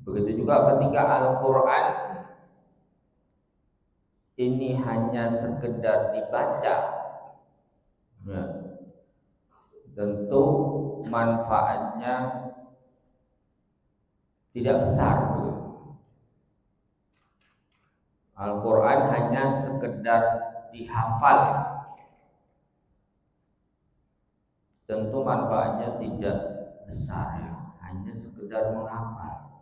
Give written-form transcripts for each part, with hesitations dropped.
Begitu juga ketika Al-Quran ini hanya sekedar dibaca, ya, tentu manfaatnya tidak besar. Al-Quran hanya sekedar dihafal, tentu manfaatnya tidak besar, ya. Hanya sekedar menghafal,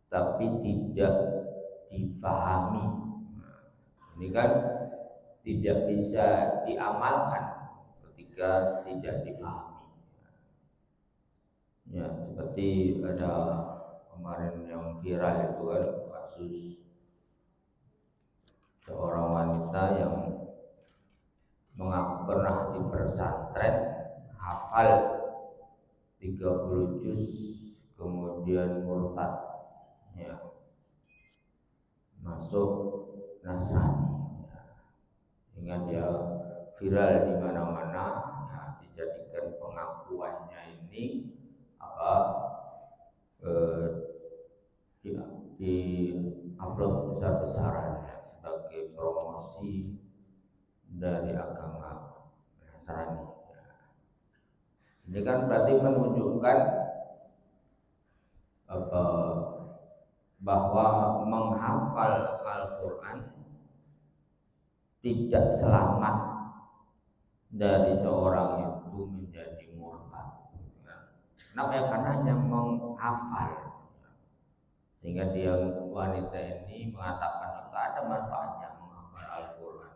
tapi tidak dipahami. Ini kan tidak bisa diamalkan ketika tidak dipahami. Ya, seperti ada kemarin yang viral itu kan kasus seorang wanita yang mengaku pernah di pesantren, hafal 30 juz, kemudian murtad, ya, masuk Nasrani, ya. Sehingga dia viral di mana-mana, ya, dijadikan pengakuannya ini apa di upload besar-besaran, ya, sebagai promosi dari agama Nasrani. Ini kan berarti menunjukkan apa, bahwa menghafal Al-Quran tidak selamat dari seorang itu menjadi murtad. Kenapa? Ya, karena hanya menghafal, sehingga dia wanita ini mengatakan tidak ada manfaatnya menghafal Al-Quran,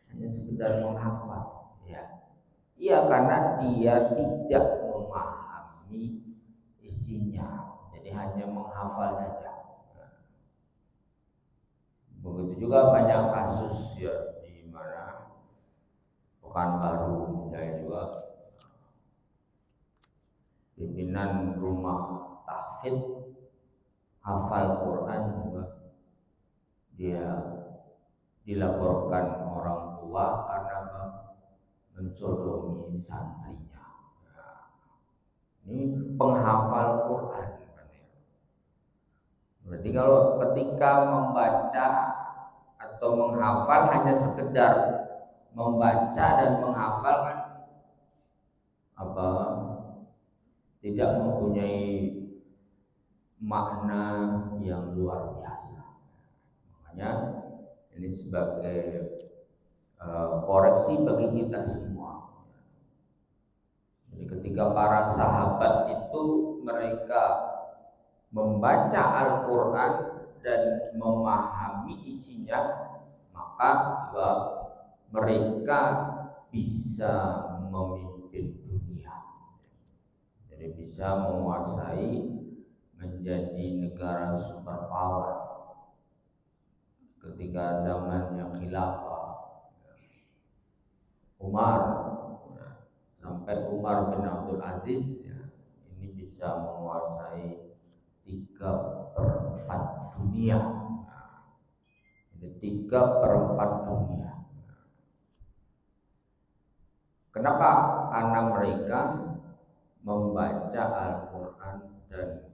hanya sekedar menghafal. Ya, iya, karena dia tidak memahami isinya, jadi hanya menghafal saja. Begitu juga banyak kasus, ya, di mana Pekanbaru misalnya juga pimpinan rumah tahfidz hafal Quran juga dia dilaporkan orang tua karena mensodomi santrinya. Nah, ini penghafal Quran. Berarti kalau ketika membaca atau menghafal hanya sekedar membaca dan menghafal kan apa, tidak mempunyai makna yang luar biasa. Makanya ini sebagai koreksi bagi kita semua. Jadi ketika para sahabat itu mereka membaca Al-Quran dan memahami isinya, maka mereka bisa memimpin dunia. Jadi bisa menguasai, menjadi negara superpower ketika zamannya khilafah Umar, sampai Umar bin Abdul Aziz, ya, ini bisa menguasai 3/4 dunia. Jadi 3/4 dunia. Kenapa? Karena mereka membaca Al-Quran dan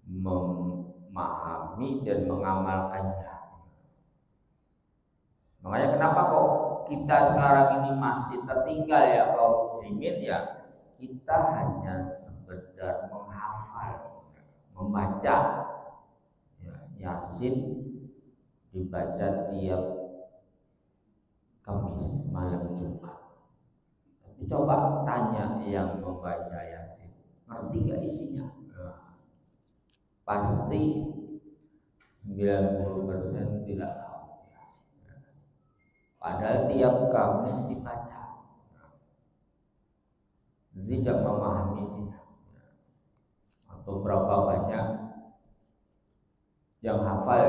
memahami dan mengamalkannya. Makanya kenapa kok kita sekarang ini masih tertinggal, ya, kaum muslimin, ya, kita hanya sekedar menghafal, membaca, ya, Yasin dibaca tiap Kamis malam Jumat. Tapi coba tanya yang membaca Yasin, ngerti gak isinya? Nah, pasti 90% tidak tahu. Padahal tiap Kamis dibaca, tidak memahami isinya. Atau berapa banyak yang hafal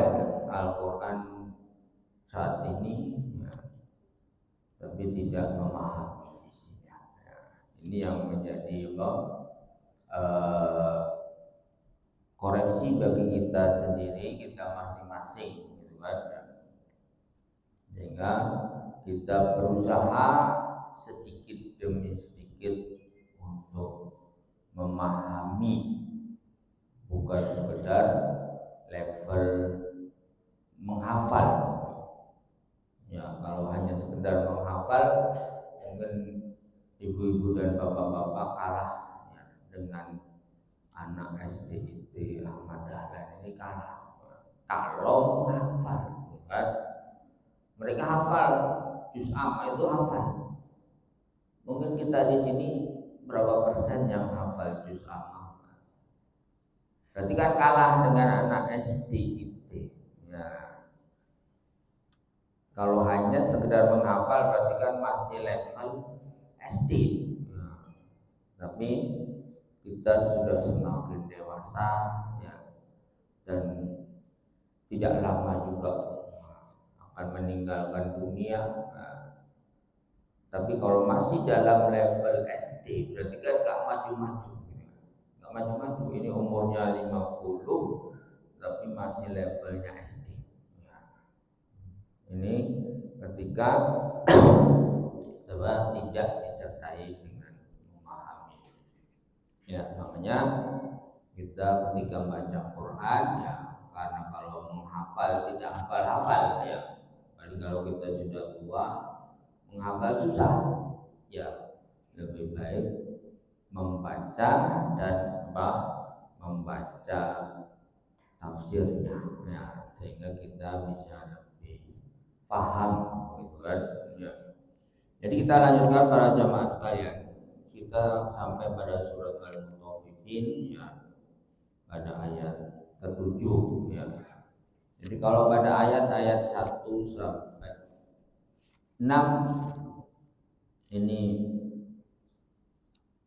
Al-Quran saat ini, ya, tapi tidak memahami isinya. Ya, ini yang menjadi koreksi bagi kita sendiri, kita masing-masing, gitu kan. Sehingga kita berusaha sedikit demi sedikit untuk memahami bukan sekedar level menghafal. Ya, kalau hanya sekedar menghafal mungkin ibu-ibu dan bapak-bapak kalah ya, dengan anak SD IT Ahmad Dahlan ini kalah. Kalau menghafal, kan? Mereka hafal, juz amma itu hafal. Mungkin kita di sini berapa persen yang hafal juz amma? Berarti kan kalah dengan anak SD IT. Ya. Kalau hanya sekedar menghafal berarti kan masih level SD. Ya. Tapi kita sudah semakin dewasa ya, dan tidak lama juga akan meninggalkan dunia. Nah, tapi kalau masih dalam level SD berarti kan gak maju-maju. Gak maju-maju. Ini umurnya 50 tapi masih levelnya SD. Ya. Ini ketika tidak disertai dengan memahami. Ya, makanya kita ketika baca Quran ya, karena kalau menghafal tidak hafal-hafal ya. Apalagi kalau kita sudah tua, menghafal susah. Ya, lebih baik membaca dan membaca tafsirnya ya, sehingga kita bisa lebih paham gitu kan ya. Jadi kita lanjutkan para jamaah sekalian. Kita sampai pada surat Al-Mutaffifin ya, pada ayat ke-7 ya. Jadi kalau pada ayat-ayat 1 sampai 6 ini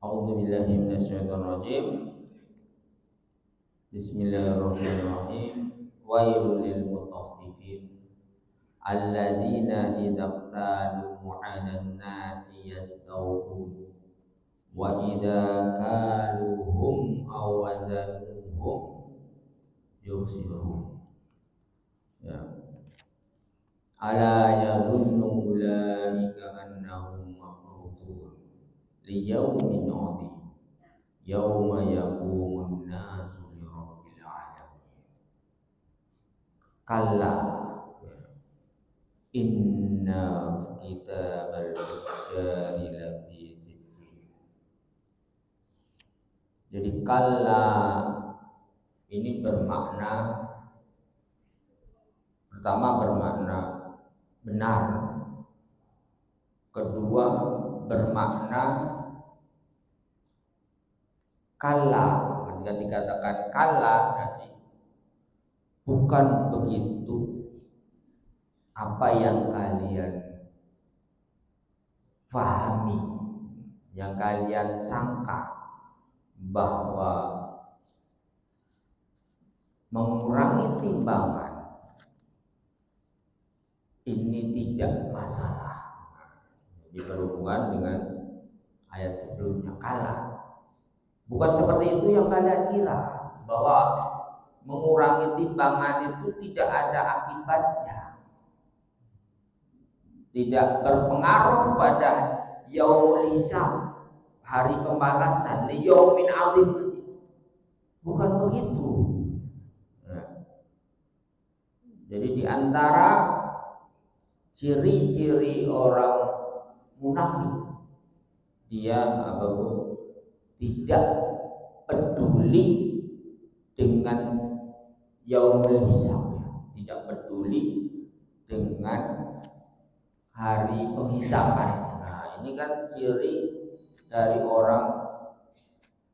A'udzubillahi minasyaitonirrajim. Bismillahirrahmanirrahim. Wailul lil mutaffifin alladzina idza qtalu 'alan nasi yastawfun wa idza kaluhum aw wazanuhum yukhsirun. Ya. Ala yadhunnu ulaika annahum mab'utsun li yaumin 'adzim yauma yaqumun nasu li rabbil alamin. Kalla inna kitabal fujjari lafi sijjin. Jadi kalla ini bermakna, pertama bermakna benar, kedua bermakna kalla. Ketika dikatakan kalla berarti bukan begitu apa yang kalian fahami, yang kalian sangka, bahwa mengurangi timbangan ini tidak masalah. Jadi berhubungan dengan ayat sebelumnya, kala. Bukan seperti itu yang kalian kira, bahwa mengurangi timbangan itu tidak ada akibatnya, tidak berpengaruh pada yaumul hisab, hari pembalasan, li yaumin adzim. Bukan begitu. Jadi di antara ciri-ciri orang munafik, dia tidak peduli dengan yaumul hisab, tidak peduli dengan hari penghisaban. Nah, ini kan ciri dari orang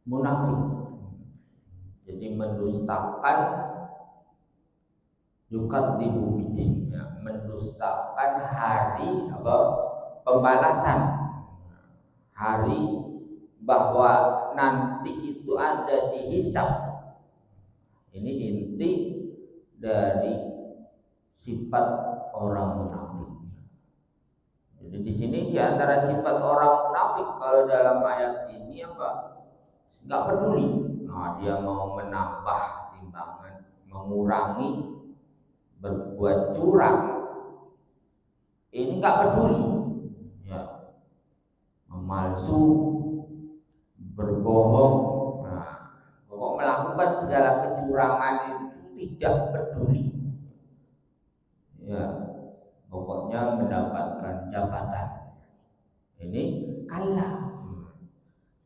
munafik. Jadi mendustakan yukadzibu bidin, ya, mendustakan hari pembalasan, hari bahwa nanti itu ada dihisab. Ini inti dari sifat orang munafik. Jadi di sini di antara sifat orang munafik kalau dalam ayat ini nggak peduli. Nah, dia mau menambah timbangan, mengurangi, berbuat curang, ini nggak peduli, ya, memalsu, berbohong, nah, pokok melakukan segala kecurangan itu tidak peduli. Ya, pokoknya mendapatkan jabatan. Ini kalah.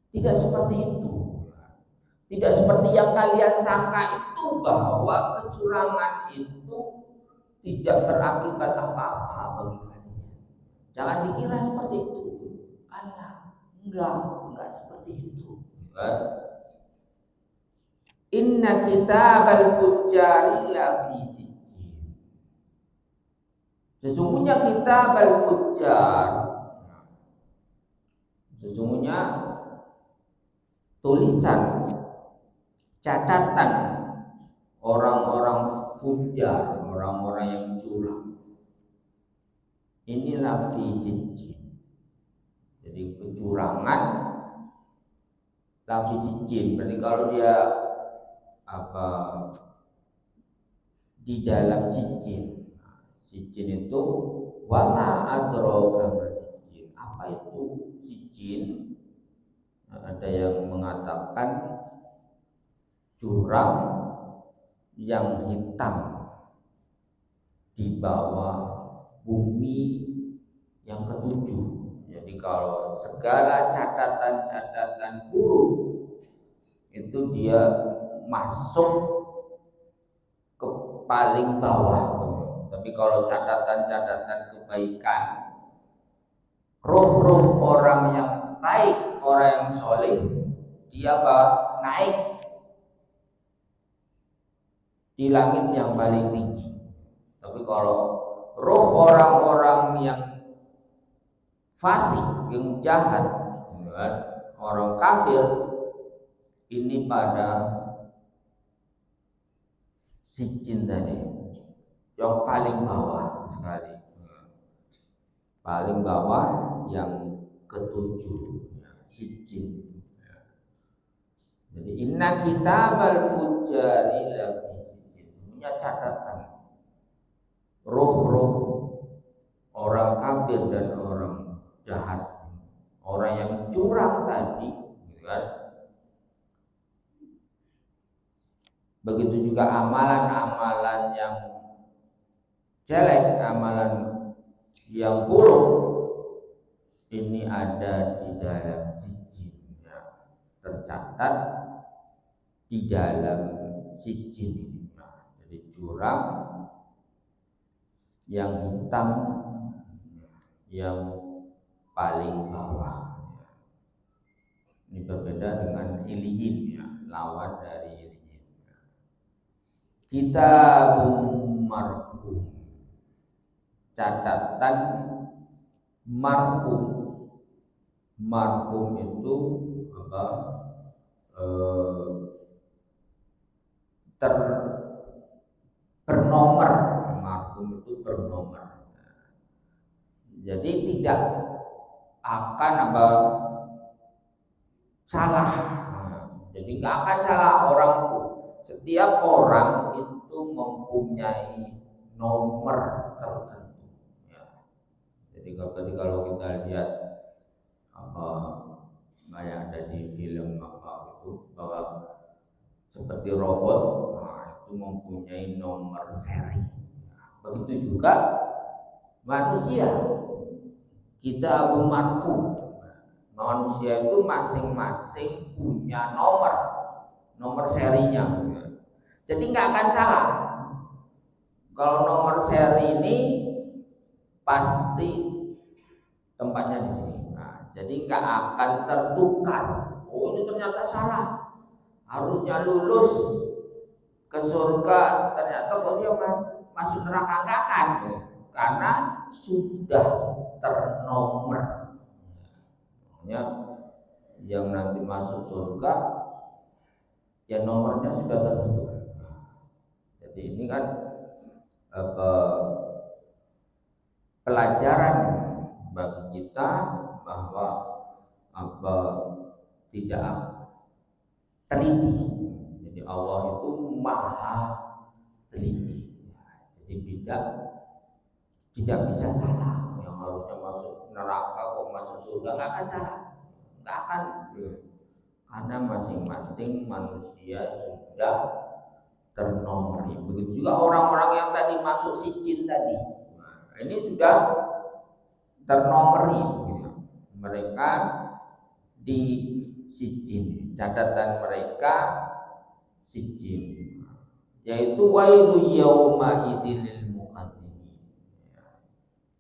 Tidak seperti itu. Tidak seperti yang kalian sangka itu, bahwa kecurangan itu tidak berakibat apa-apa bagi kalian. Jangan dikira seperti itu. Kalah. Enggak seperti itu. Inna kitabal fujjari la fi sijjin. Sesungguhnya kitabal fujjar, sesungguhnya tulisan, catatan orang-orang fujjar, orang-orang yang curang, inilah fi sijjin. Jadi kecurangan la fi sijjin, berarti kalau dia di dalam sijjin. Sijjin itu wama adraka ma sijjin. Apa itu sijjin? Ada yang mengatakan jurang yang hitam di bawah bumi yang ketujuh. Jadi kalau segala catatan-catatan buruk itu dia masuk ke paling bawah. Tapi kalau catatan-catatan kebaikan, roh-roh orang yang baik, orang yang soleh, dia naik di langit yang paling tinggi. Tapi kalau roh orang-orang yang fasik, yang jahat, orang kafir, ini pada sijjin tadi, yang paling bawah sekali, paling bawah yang ketujuh, sijjin. Jadi inna kitabal fujjari la fi sijjin, punya catatan roh-roh orang kafir dan orang jahat, orang yang curang tadi, gitu kan. Begitu juga amalan-amalan yang jelek, amalan yang buruk, ini ada di dalam sijjin, ya, tercatat di dalam sijjin. Jadi curang yang hitam yang paling bawah. Ini berbeda dengan iliyin, ya, lawan dari iliyin. Kitabun marqum, catatan marqum. Marqum itu apa? Bernomor. Marqum itu bernomor. Jadi tidak akan salah. Jadi nggak akan salah orang itu. Setiap orang itu mempunyai nomor tertentu. Ya. Jadi kalau kita lihat kayak ada di film itu, bahwa seperti robot, itu mempunyai nomor seri. Begitu juga manusia, kita Abu Marku, manusia itu masing-masing punya nomor serinya. Jadi nggak akan salah. Kalau nomor seri ini pasti tempatnya di sini. Jadi nggak akan tertukar. Oh, ini ternyata salah. Harusnya lulus ke surga, ternyata kok dia masuk neraka, nggak akan. Karena sudah ternomor. Yang nanti masuk surga, ya nomornya sudah tertentu. Jadi ini kan pelajaran bagi kita bahwa tidak teliti. Jadi Allah itu maha teliti. Jadi tidak bisa salah. Yang harusnya masuk neraka kok masuk surga, nggak akan salah, nggak akan. karena masing-masing manusia sudah ternomori. Begitu juga orang-orang yang tadi masuk sijin tadi. Nah, ini sudah ternomori gitu. Mereka di sijin, catatan mereka sijin, yaitu wailu yauma idil muqaddimin.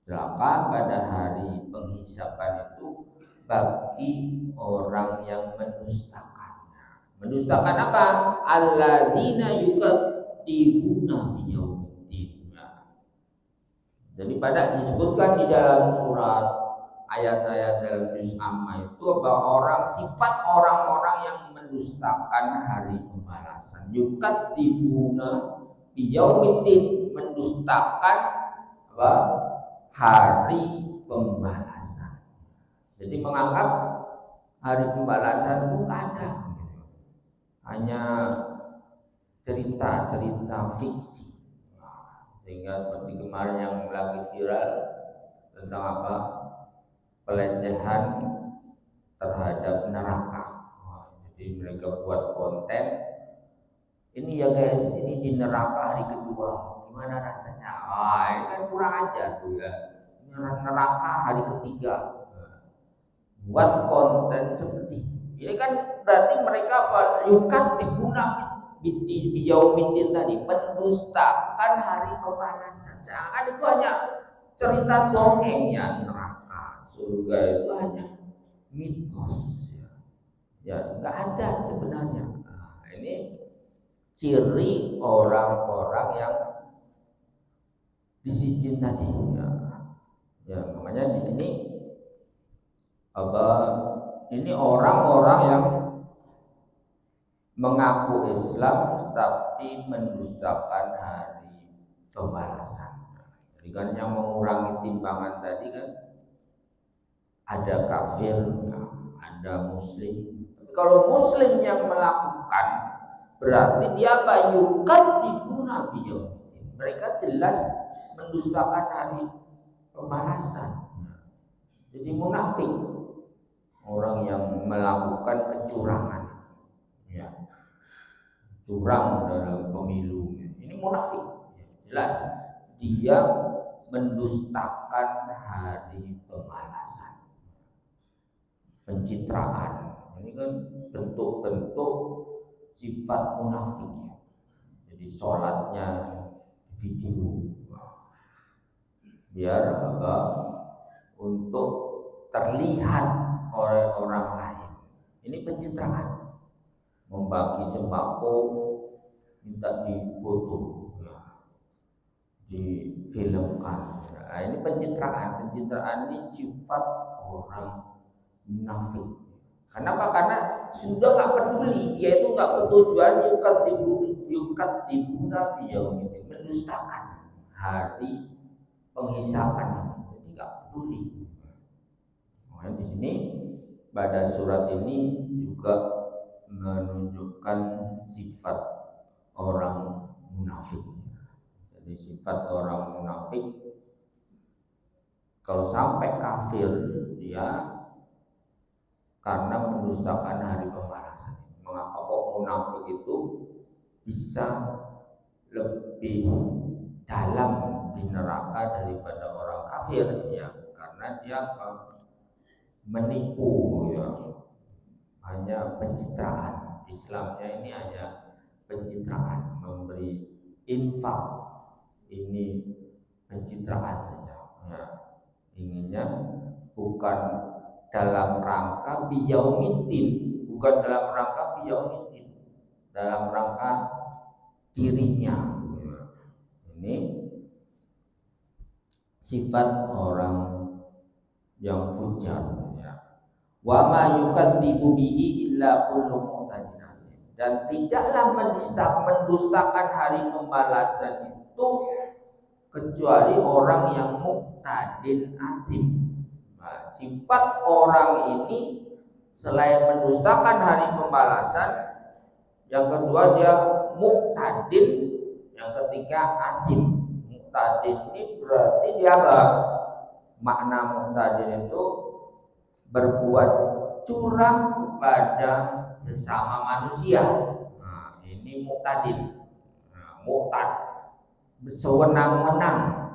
Celaka pada hari penghisapan itu bagi orang yang mendustakannya. Mendustakan apa? Alladzina yukadzibuna biyaumiddin. Jadi pada disebutkan di dalam surat ayat-ayat dalam juz amma itu bahwa orang sifat orang-orang yang mendustakan hari pembalasan. Yukadzibuna biyaumiddin, mendustakan apa? Hari pembalasan. Jadi menganggap hari pembalasan itu nggak ada, hanya cerita-cerita fiksi. Sehingga seperti kemarin yang lagi viral tentang apa, pelecehan terhadap neraka. Jadi mereka buat konten, ini ya guys, ini di neraka hari kedua, gimana rasanya? Ini kan kurang ajar tuh ya. Neraka hari ketiga, buat konten seperti ini kan berarti mereka apa? Yukat digunakan biyaumiddin tadi, mendustakan hari pembalasan. Jangan itu hanya cerita dongengnya, neraka, surga itu hanya mitos ya nggak ada sebenarnya. Nah, ini ciri orang-orang yang disijin tadi ya makanya di sini apa, ini orang-orang yang mengaku Islam tapi mendustakan hari pembalasan. Jadi kan yang mengurangi timbangan tadi kan ada kafir, ada muslim. Tapi kalau muslim yang melakukan berarti dia bayukan dibuna biyaumiddin. Mereka jelas mendustakan hari pembalasan. Jadi munafik, orang yang melakukan kecurangan, ya, curang dalam pemilu, ini munafik. Jelas dia mendustakan hari pembalasan, pencitraan. Ini kan bentuk-bentuk sifat munafiknya. Jadi sholatnya video, biar apa? Untuk terlihat oleh orang lain. Ini pencitraan. Membagi sembako minta difoto, ya, difilmkan. Nah, ini pencitraan. Pencitraan ini sifat orang munafik. Kenapa? Karena sudah nggak peduli, dia itu nggak bertujuan yukadzibuna biyaumiddin, mendustakan hari penghisapan. Jadi nggak peduli. Nah, di sini pada surat ini juga menunjukkan sifat orang munafik. Jadi sifat orang munafik kalau sampai kafir dia karena mendustakan hari pembalasan. Mengapa kok munafik itu bisa lebih dalam di neraka daripada orang kafir? Ya, karena dia menipu, ya, hanya pencitraan. Islamnya ini hanya pencitraan, memberi infak, ini pencitraan saja. Ya, inginnya bukan dalam rangka biyaumiddin, bukan dalam rangka biyaumiddin, dalam rangka dirinya. Ini sifat orang yang fujar. Wa ma yukadzibu bihi illa kullu mu'tadin asim. Dan tidaklah mendustakan hari pembalasan itu kecuali orang yang mu'tadin asim. Nah, sifat orang ini selain mendustakan hari pembalasan, yang kedua dia mu'tadin, yang ketiga asim. Mu'tadin ini berarti dia apa? Makna mu'tadin itu berbuat curang kepada sesama manusia. Nah, ini muktadin. Muktad, sewenang-wenang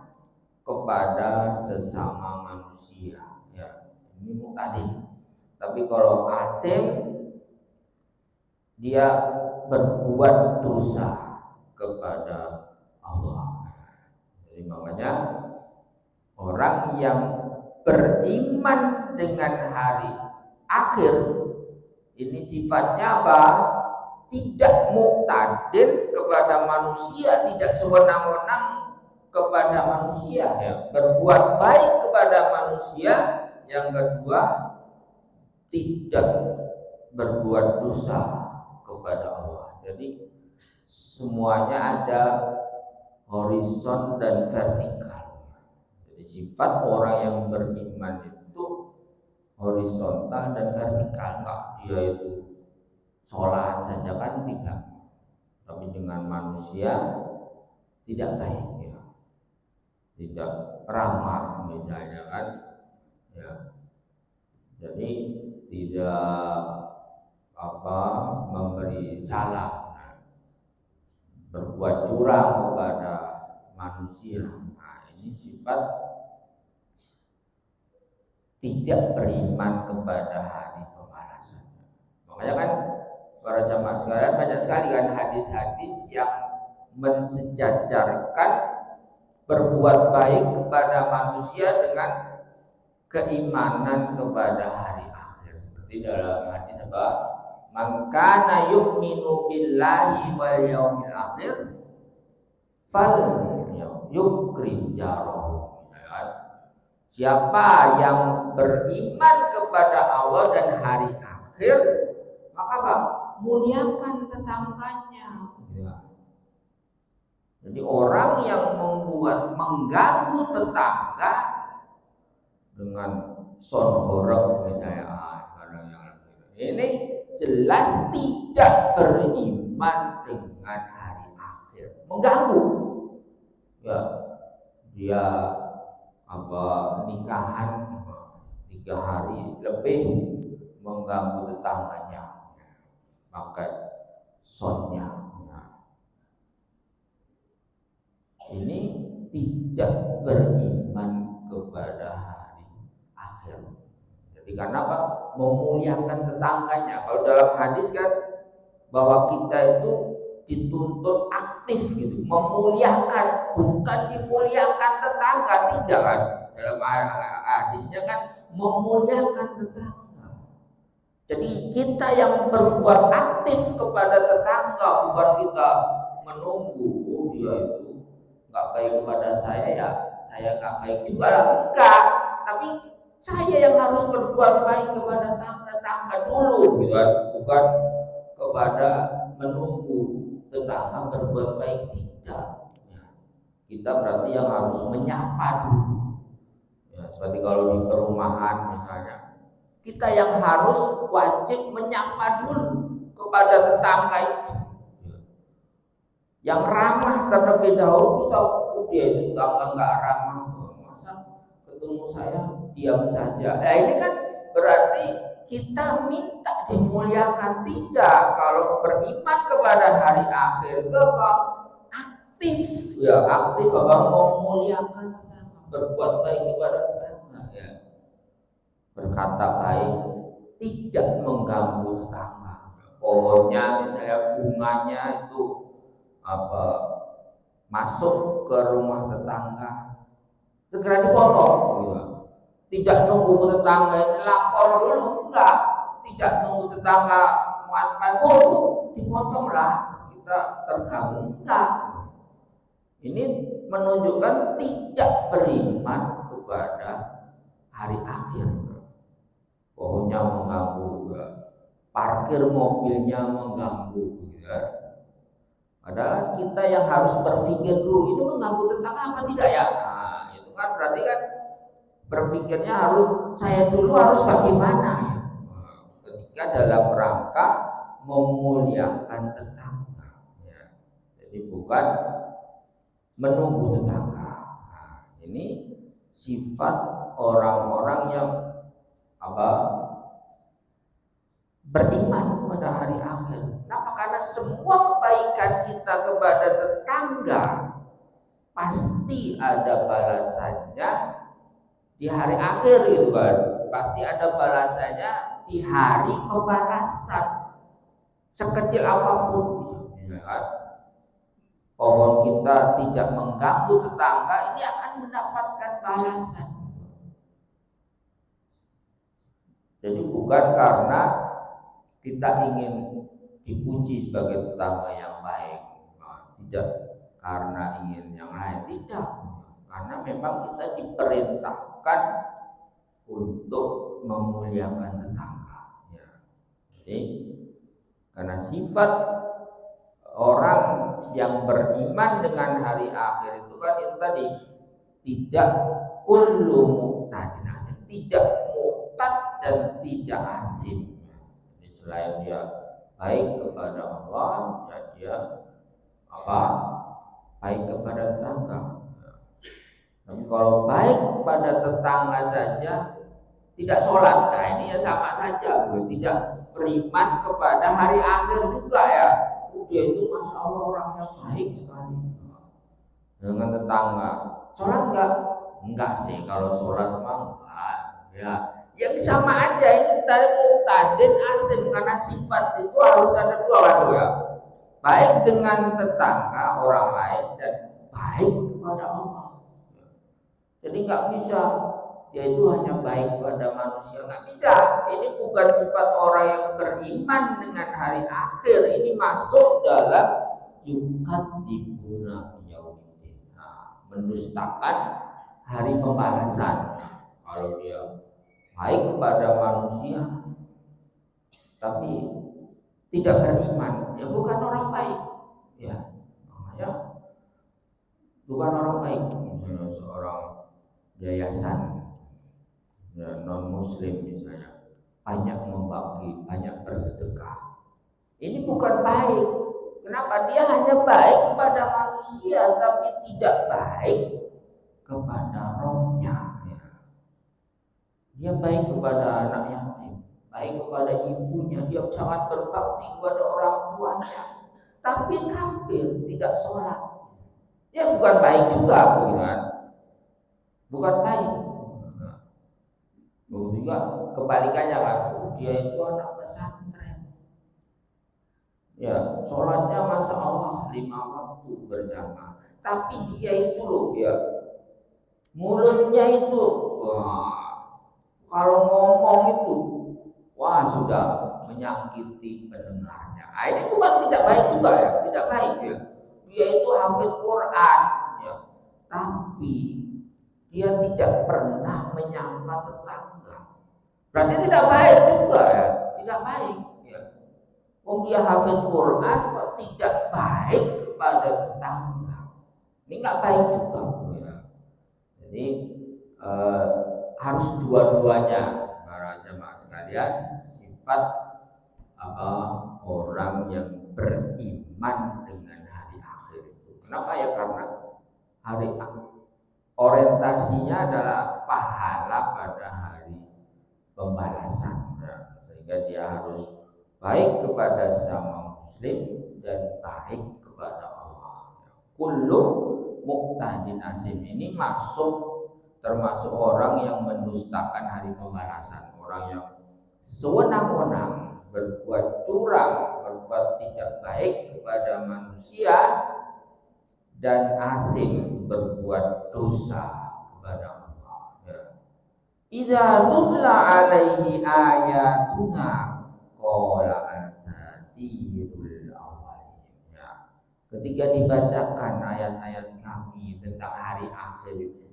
kepada sesama manusia. Ya, ini muktadin. Tapi kalau asim, dia berbuat dosa kepada Allah. Jadi makanya orang yang beriman dengan hari akhir ini sifatnya apa? Tidak muktadin kepada manusia, tidak sewenang-wenang kepada manusia, ya. Berbuat baik kepada manusia. Yang kedua, tidak berbuat dosa kepada Allah. Jadi semuanya ada horizon dan vertikal. Jadi sifat orang yang beriman itu horizontal dan vertikal. Enggak dia itu sholat saja kan tidak, tapi dengan manusia tidak baik, ya. Tidak ramah misalnya kan, ya. Jadi tidak memberi salam, berbuat curang kepada manusia. Nah, ini sifat tidak beriman kepada hari pembalasan. Makanya kan para jamaah sekalian, banyak sekali kan hadis-hadis yang mensejajarkan berbuat baik kepada manusia dengan keimanan kepada hari akhir. Seperti dalam hadis apa? Man kana yu'minu billahi wal yaumil akhir fal yukrim jarahu. Siapa yang beriman kepada Allah dan hari akhir, maka apa? Muliakan tetangganya. Ya. Jadi orang yang mengganggu tetangga dengan sonhorek misalnya, ini jelas tidak beriman dengan hari akhir, mengganggu. Ya, dia nikahan 3 hari lebih mengganggu tetangganya, pakai sonnya. Ini tidak beriman kepada hari akhir. Jadi karena apa? Memuliakan tetangganya. Kalau dalam hadis kan bahwa kita itu dituntut aktif gitu, memuliakan, bukan dimuliakan tetangga, tidak kan? Dalam hadisnya kan memuliakan tetangga. Jadi kita yang berbuat aktif kepada tetangga, bukan kita menunggu dia itu nggak baik kepada saya, ya saya nggak baik juga lah, enggak. Tapi saya yang harus berbuat baik kepada tetangga dulu, gitu kan? Bukan kepada menunggu tetangga berbuat baik, tidak. Ya. Kita berarti yang harus menyapa dulu. Ya, seperti kalau di perumahan misalnya, kita yang harus wajib menyapa dulu kepada tetangga itu. Yang ramah terlebih dahulu, kita dia itu tetangga nggak ramah, masa ketemu saya diam saja. Nah ini kan berarti kita minta dimuliakan, tidak. Kalau beriman kepada hari akhir itu apa? Aktif, ya aktif apa? Memuliakan tetangga, berbuat baik kepada tetangga, ya. Berkata baik, tidak mengganggu tetangga. Pohonnya misalnya bunganya itu masuk ke rumah tetangga, segera dipotong, gitu. Tidak nunggu tetangga ini lapor dulu, enggak. Tidak nunggu tetangga mengatakan, dipotonglah, kita terganggu, enggak. Ini menunjukkan tidak beriman kepada hari akhir. Pohonnya mengganggu, parkir mobilnya mengganggu, ya. Padahal kita yang harus berpikir dulu, ini mengganggu tetangga apa tidak ya? Nah, itu kan berarti kan berpikirnya saya dulu harus bagaimana ya? Ketika dalam rangka memuliakan tetangga, ya. Jadi bukan menunggu tetangga. Nah, ini sifat orang-orang yang beriman kepada kepada hari akhir. Kenapa? Karena semua kebaikan kita kepada tetangga pasti ada balasannya di hari akhir gitu kan. Pasti ada balasannya di hari pembalasan. Sekecil apapun, ya kan? Pohon kita tidak mengganggu tetangga, ini akan mendapatkan balasan. Jadi bukan karena kita ingin dipuji sebagai tetangga yang baik, tidak karena ingin yang lain, tidak. Karena memang kita diperintahkan untuk memuliakan tetangga. Ya. Jadi karena sifat orang yang beriman dengan hari akhir itu kan itu tadi, tidak kullu muqtadin asim, tidak muqtad dan tidak asim. Jadi selain dia baik kepada Allah, ya dia apa? Baik kepada tetangga. Tapi kalau baik kepada tetangga saja tidak sholat, nah ini ya sama saja, tidak beriman kepada hari akhir juga ya. Dia itu masya Allah orangnya baik sekali dengan tetangga. Sholat enggak? Enggak sih, kalau sholat mah enggak. Ya, yang sama aja ini tadi muqtadin asim, karena sifat itu harus ada dua ya. Baik dengan tetangga orang lain dan baik kepada Allah. Jadi enggak bisa dia itu hanya baik pada manusia, nggak bisa. Ini bukan sifat orang yang beriman dengan hari akhir. Ini masuk dalam yukadzibuna yaumid, mendustakan hari pembalasan. Kalau dia baik kepada manusia tapi tidak beriman, ya bukan orang baik. Ya, ya bukan orang baik. Seorang yayasan ya, non muslim misalnya banyak membagi, banyak bersedekah, ini bukan baik. Kenapa? Dia hanya baik kepada manusia tapi tidak baik kepada rohnya ya. Dia baik kepada anak yatim, baik kepada ibunya, dia sangat berbakti kepada orang tuanya, tapi kafir, tidak sholat, dia bukan baik juga, bukan? Bukan baik. Juga kebalikannya kan, dia itu anak pesantren, ya sholatnya masya Allah 5 waktu berjamaah, tapi dia itu loh ya mulutnya itu kalau ngomong itu sudah menyakiti pendengarnya. Ini bukan tidak baik juga ya, tidak baik ya. Dia itu hafid Quran ya, tapi dia tidak pernah menyapa tetangga. Berarti tidak baik juga ya, tidak baik ya. Dia hafid Quran kok tidak baik kepada tetangga. Ini nggak baik juga ya. Jadi harus dua-duanya para jemaah sekalian, sifat orang yang beriman dengan hari akhir itu. Kenapa ya? Karena hari orientasinya adalah pahala pada hari pembalasan ya. Sehingga dia harus baik kepada sesama muslim dan baik kepada Allah. Kullu muqtadin asim, ini termasuk orang yang mendustakan hari pembalasan, orang yang sewenang-wenang berbuat curang, berbuat tidak baik kepada manusia, dan asim berbuat dosa kepada Allah ya. Idza tutla alaihi ayatuna qala asatirul awwalin ya. Ketika dibacakan ayat-ayat kami tentang hari akhir itu,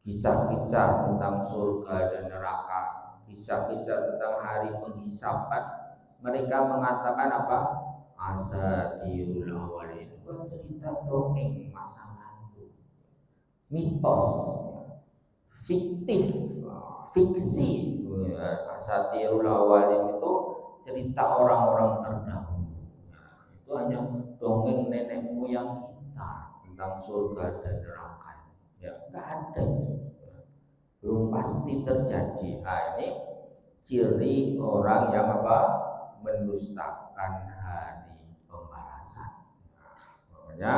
kisah-kisah tentang surga dan neraka, kisah-kisah tentang hari penghisapan, mereka mengatakan apa? Asatirul awwalin, itu cerita dongeng masa lalu, mitos, fiktif, fiksi. Asatirul awwalin itu cerita orang-orang terdahulu. Itu hanya dongeng nenek moyang kita tentang surga dan neraka. Ya, nggak ada itu. Belum pasti terjadi. Ini ciri orang yang mendustakan hari pembalasan. Makanya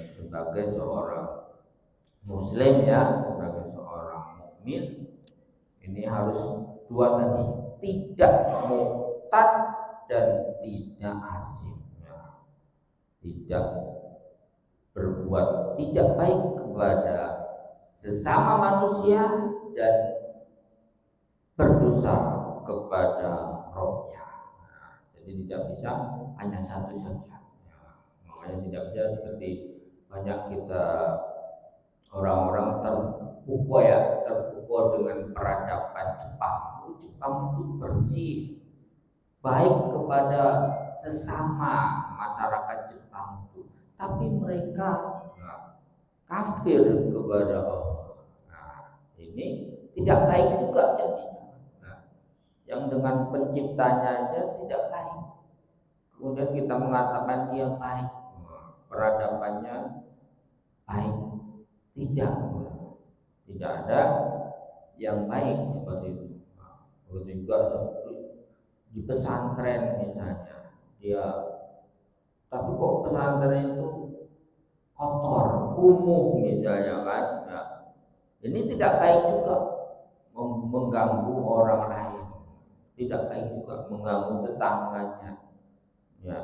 sebagai seorang muslim ya, sebagai seorang mukmin ini harus dua tadi, tidak murtad dan tidak asim, ya. Tidak berbuat tidak baik kepada sesama manusia dan berdosa kepada Rohnya. Nah, jadi tidak bisa hanya satu saja. Ya, makanya tidak bisa seperti banyak kita orang-orang terpukul dengan peradaban Jepang. Jepang itu bersih, baik kepada sesama masyarakat Jepang itu, tapi mereka kafir kepada Allah. Nah, ini tidak baik juga jadinya. Nah, yang dengan penciptanya aja tidak baik, kemudian kita mengatakan dia baik, peradabannya baik, tidak ada yang baik seperti itu. Begitu juga di pesantren misalnya, dia tapi kok pesantren itu kotor, kumuh misalnya kan. Ya, ini tidak baik juga, mengganggu orang lain, tidak baik juga mengganggu tetangganya. Ya,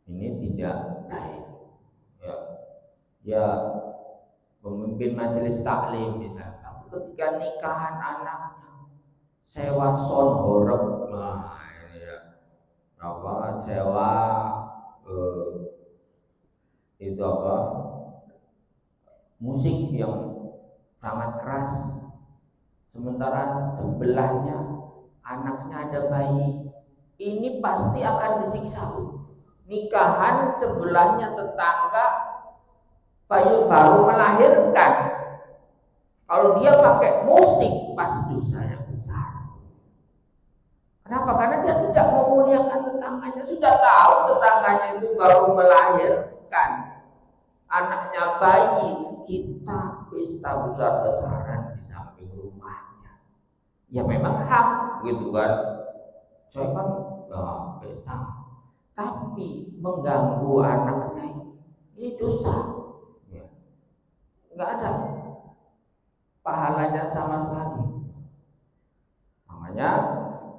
ini tidak baik. Ya, ya pemimpin majelis taklim misalnya, tapi ketika nikahan anaknya sewa sound horeg, nah ini ya apa sewa itu apa musik yang sangat keras, sementara sebelahnya anaknya ada bayi, ini pasti akan disiksa. Nikahan sebelahnya tetangga baru melahirkan, kalau dia pakai musik pasti dosanya besar. Kenapa? Karena dia tidak memuliakan tetangganya. Sudah tahu tetangganya itu baru melahirkan anaknya bayi, kita pesta besar-besaran di samping rumahnya. Ya memang hak gitu kan. Saya kan pesta, tapi mengganggu anaknya ini dosa. Ya. Enggak ada pahalanya sama sekali. Makanya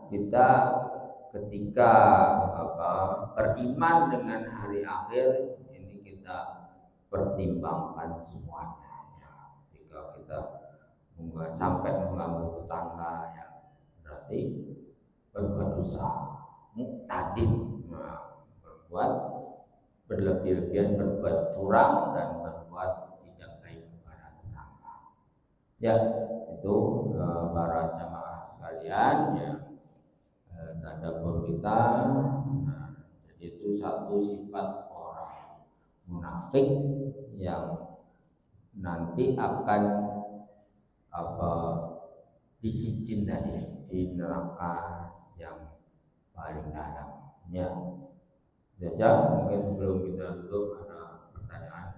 kita ketika beriman dengan hari akhir ini kita pertimbangkan semuanya ya. Jika kita sampai mengganggu tetangga ya, berarti berbuat dosa muktadin, berbuat berlebih-lebihan, berbuat curang dan berbuat tidak baik kepada tetangga. Ya, itu para jamaah sekalian ya, tadabbur kita. Nah, jadi itu satu sifat orang munafik yang nanti akan disijin tadi di neraka yang paling dalam. Ya, saja mungkin sebelum kita tutup ada pertanyaan.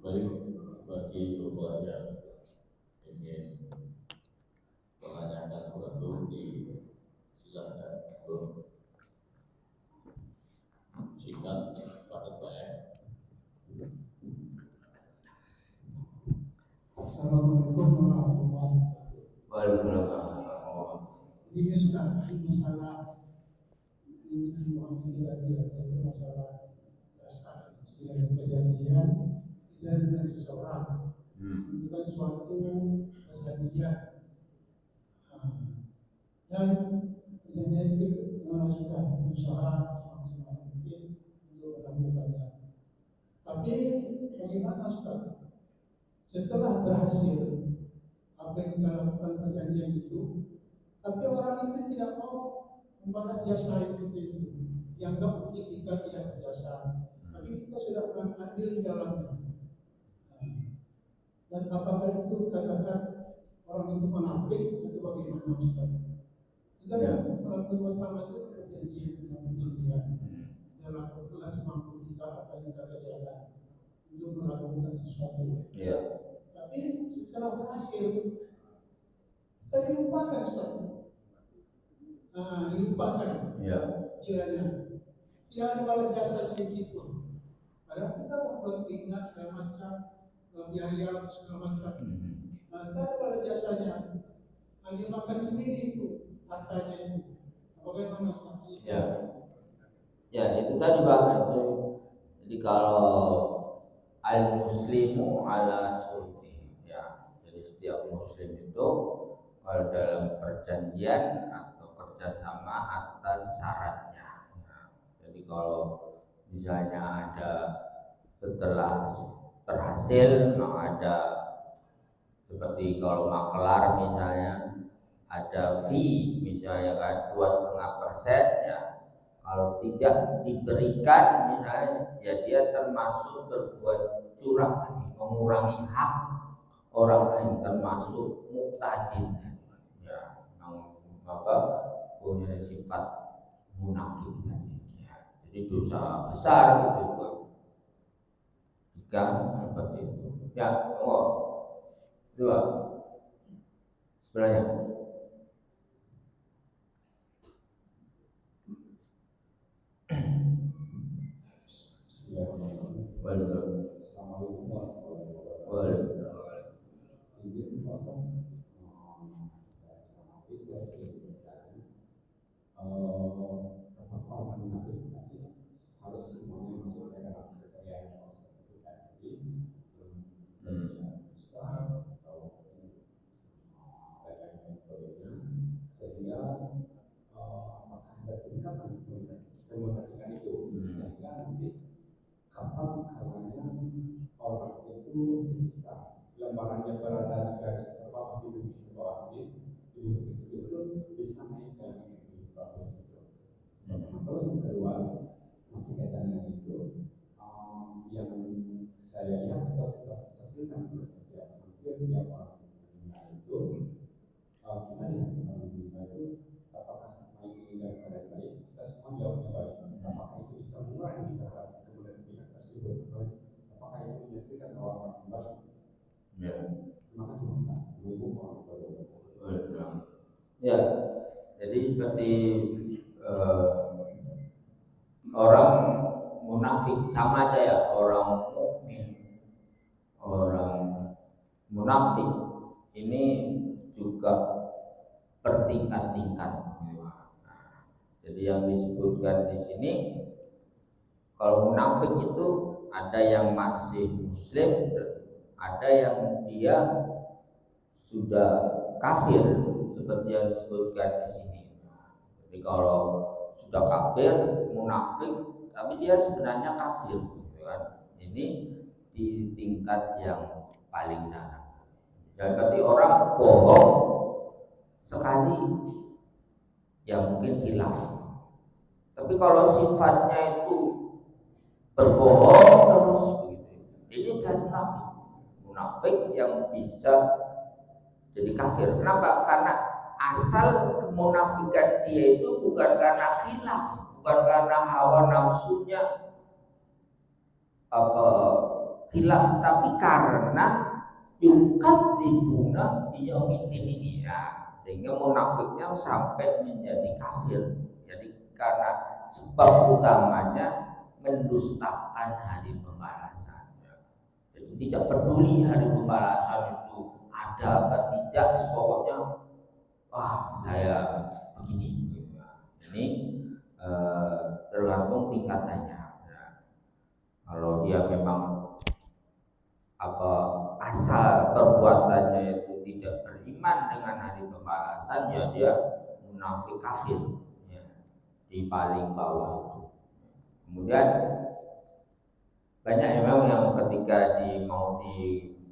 Baik, bagi Bapak yang ingin menanyakan sesuatu silakan singkat padat banyak. Assalamualaikum warahmatullahi wabarakatuh. Waalaikumsalam. Ini Ustaz, masalah ini tadi yaitu masalah dasar istilah perjanjian dari seseorang menentukan suatu perjanjian dan perjanjian itu sudah berusaha semaksimal mungkin untuk melakukannya. Tapi bagaimana Ustaz? Setelah berhasil apa yang kita lakukan perjanjian itu, tapi orang itu tidak mau membalas jasa itu, dianggap kita tidak berjasa, tapi kita sudah mengambil di dalamnya. Dan apakah itu katakan orang itu munafik atau bagaimana Ustaz? Kita melakukan bersama itu perjanjian dalam kelas mampu kita apa yang kita kerjakan untuk melakukan sesuatu. Ya. Tapi setelah berhasil Tapi dilupakan Ustaz. Dilupakan Ya. kiranya. Tidak ada balas jasa sedikit pun. Padahal kita membuat ingat segala macam, biaya segala macam. Tidak ada balas jasanya. Hanya makan sendiri itu hartanya itu. Bagaimana Ustaz? Ya. Ya, itu tadi Pak, itu jadi kalau al-muslimu ala sulti, ya, jadi setiap muslim itu kalau dalam perjanjian atau kerjasama atas syaratnya. Nah, jadi kalau misalnya ada setelah berhasil, ada seperti kalau maklar misalnya ada fee misalnya kan 2,5%, ya. Kalau tidak diberikan misalnya, ya dia termasuk berbuat curang, mengurangi hak orang lain, termasuk muktadin, ya, punya sifat munafik, ya. Jadi dosa besar gitu Pak, jika seperti itu. Ya, dua sebelahnya. Assalamualaikum warahmatullahi wabarakatuh. Izin kosong. Orang munafik tadi harus semuanya masuk ke dalam kriteria yang harus disebutkan tadi. Sehingga apakah ada tingkatan kemunafikan itu, sehingga nanti kapan kalanya orang itu ketika lembarannya berada di garis terbawah di bawah itu bisa naik ke yang bagus itu. Terus yang kedua masih kaitan dengan itu, yang saya lihat atau kita saksikan hampir tiap orang meninggal itu, kita lihat orang meninggal itu apakah meninggal keadaan baik, kita semua jawabnya baik. Apakah itu bisa mengurangi terhadap kemudian pihak tersebut? Apakah itu menjadikan orang baik? Ya. Terima kasih Pak. Assalamualaikum warahmatullahi wabarakatuh. Ya, jadi seperti orang munafik sama aja ya, orang mukmin, orang munafik ini juga bertingkat-tingkat. Nah, jadi yang disebutkan di sini, kalau munafik itu ada yang masih muslim, ada yang dia sudah kafir seperti yang disebutkan di sini. Jadi kalau sudah kafir, munafik, tapi dia sebenarnya kafir, gitu kan. Ini di tingkat yang paling dalam. Seperti orang bohong sekali, ya mungkin khilaf. Tapi kalau sifatnya itu berbohong terus begitu, ini adalah munafik. Munafik yang bisa jadi kafir. Kenapa? Karena asal kemunafikan dia itu bukan karena khilaf, bukan karena hawa nafsunya khilaf, tapi karena yukat dibuna yaumiddin ini, ya. Sehingga munafiknya sampai menjadi kafir. Jadi karena sebab utamanya mendustakan hari pembalasan. Jadi tidak peduli hari pembalasan itu ada apa tidak, pokoknya saya begini. Ini tergantung tingkatannya. Ya. Kalau dia memang asal perbuatannya itu tidak beriman dengan hari pembalasan, ya dia munafik kafir, ya, di paling bawah itu. Kemudian banyak memang yang ketika mau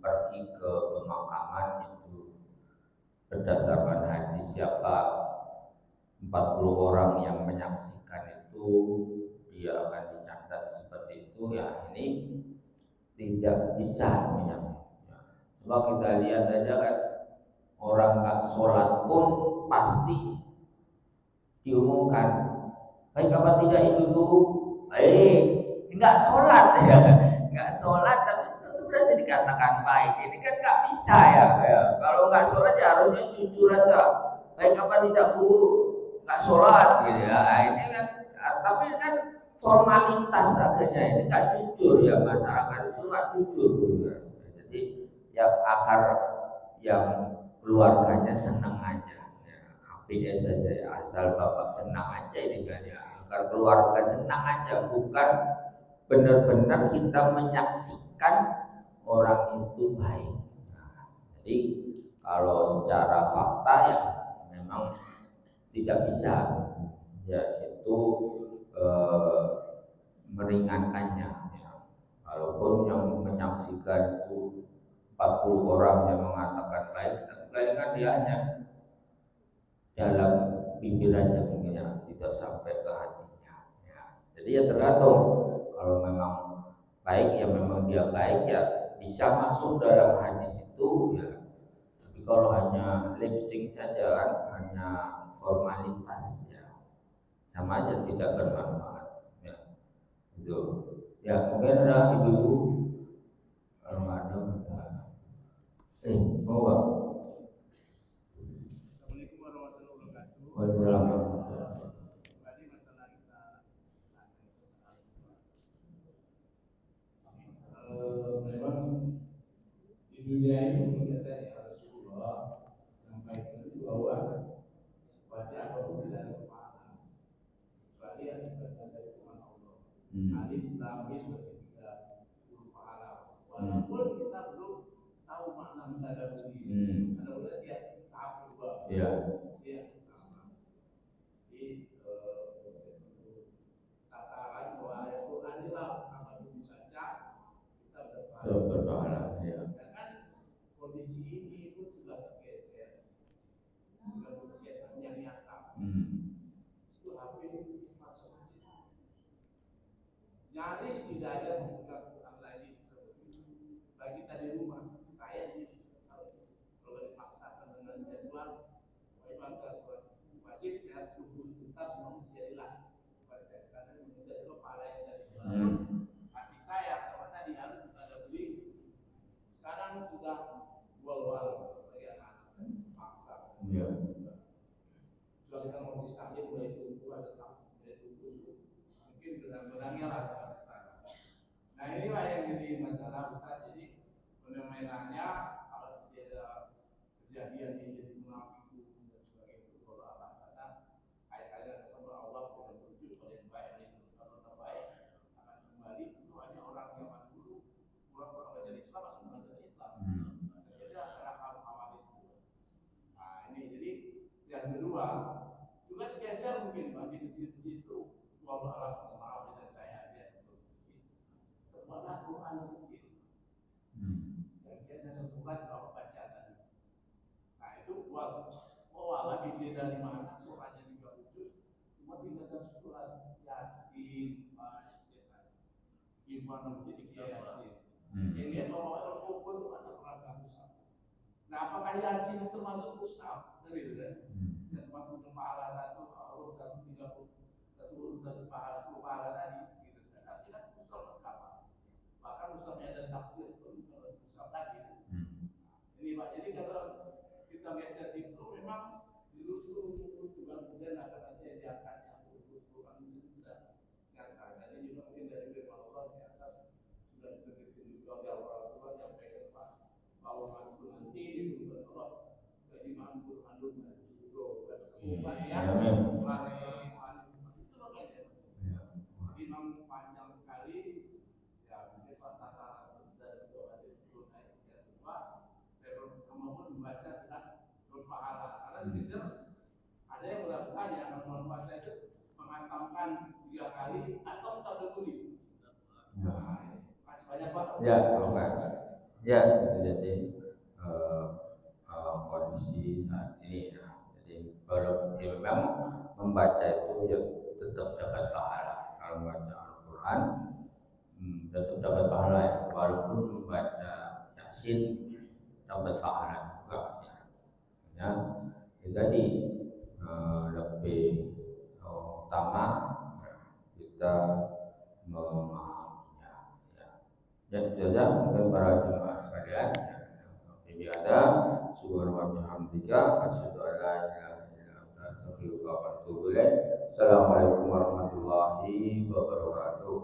pergi ke pemakaman itu berdasarkan hadis siapa 40 orang yang menyaksikan itu dia akan dicatat seperti itu, ya ini tidak bisa menyambut. Coba kita lihat aja kan, orang nggak sholat pun pasti diumumkan, baik apa tidak itu tuh baik, nggak sholat ya, nggak sholat tapi tetap saja dikatakan baik. Ini kan nggak bisa ya. Kalau nggak sholat ya harusnya jujur aja. Baik apa tidak bu, nggak sholat gitu ya. Nah, ini kan, tapi kan formalitas akhirnya ini nggak jujur ya, masyarakat itu nggak jujur gitu ya. Jadi yang akar yang keluarganya senang aja, ya, happiness saja ya, asal bapak senang aja ini kan ya, akar keluarga senang aja, bukan benar-benar kita menyaksikan orang itu baik. Nah, jadi kalau secara fakta ya memang tidak bisa, yaitu meringankannya. Ya. Walaupun yang menyaksikan itu 40 orang yang mengatakan baik, tapi kan dia hanya dalam bibir aja mungkin ya, tidak sampai ke hatinya. Ya. Jadi ya tergantung. Kalau memang baik ya memang dia baik ya bisa masuk dalam hadis itu ya. Tapi kalau hanya lip sync saja kan, hanya formalitas ya, sama aja tidak bermanfaat. Ya. Itu. Ya mungkin ada ibu-ibu, kalau nggak ada, mau Pak? Assalamualaikum warahmatullahi wabarakatuh. Waalaikumsalam. Tadi masalah kita memang di dunia ini kata ya Rasulullah sampaikan itu bahwa baca apapun tidak ada pahala kecuali yang dibaca dari Tuhan Allah. Alif lam mim bertiga huruf pahala. Walaupun kita belum tahu makna mentadaburi. Ada udah dia tahap kedua. Iya. Tataran bahwa Al-Quran inilah amal dibaca kita Berpahala, ya. dengan kondisi ini pun sudah tergeser dengan setan yang nyata. Itu hampir masuk nyaris tidak ada membuka Quran lagi bagi kita di rumah. Saya kalau dipaksakan dengan jadwal memang wajib saya tunggu tetap menjadilah karena menjadi kepala yang dari hati saya kalau tadi harus ada beli sekarang sudah wal bagi anak-anak paksa kecuali kan mau disahkan mulai tunggu ada mungkin benang-benangnya lah. Nah inilah yang jadi masalah Ustaz. Jadi fenomenanya kalau tidak kejadian ini jadi munafik dan sebagainya itu kalau Allah karena ayat-ayat kepada Allah dengan wujud pada yang baik ini kalau terbaik akan kembali itu hanya orang yang dulu pura-pura belajar Islam langsung belajar Islam. Jadi antara kaum itu. Nah ini jadi yang kedua juga digeser mungkin bagi itu wabah maaf dengan saya aja terbuatlah Quran kecil yang biasanya satu bulan kalau baca tadi. Nah itu buat Allah bikin dari mana Qurannya 3 juz cuma tinggal surat Yasin gimana menjadi Yasin. Saya lihat bahwa Al-Quran itu ada perangkat besar. Nah apakah Yasin itu termasuk Ustaz? Gitu kan? Dan waktu pahala satu urut 130 satu pahala tadi gitu kan. Artinya Ustaz lengkap. Bahkan Ustaznya ada tafsir pun kalau Ustaz tadi. Ini Pak, jadi kalau kita geser situ memang dilusuh bukan kemudian akan nanti diangkat yang Quran itu sudah nyata. Jadi juga mungkin dari firman Allah di atas sudah diberikan juga oleh Allah menyampaikan Pak bahwa itu nanti diberikan Allah dari mandur dan juga bukan yang itu makanya memang panjang sekali ya mungkin tata dan doa itu naik yang kedua kemampuan membaca sedang berpahala karena dikejar ada yang bertanya kalau membaca itu menghantamkan 3 kali atau tadaburi. Nah, masih banyak Pak. Ya, oke. Ya, itu jadi kondisi saat ini ya. Jadi kalau ya memang membaca itu ya tetap dapat pahala. Kalau membaca Al-Quran tetap dapat pahala ya. Walaupun membaca Yasin dapat pahala juga ya. Ya, itu tadi lebih utama kita memahaminya. Ya. Ya itu saja mungkin para jemaah sekalian. Ini ada subhanallah bihamdika asyhadu an la ilaha illa anta astaghfiruka wa atubu ilaik. Assalamualaikum warahmatullahi wabarakatuh.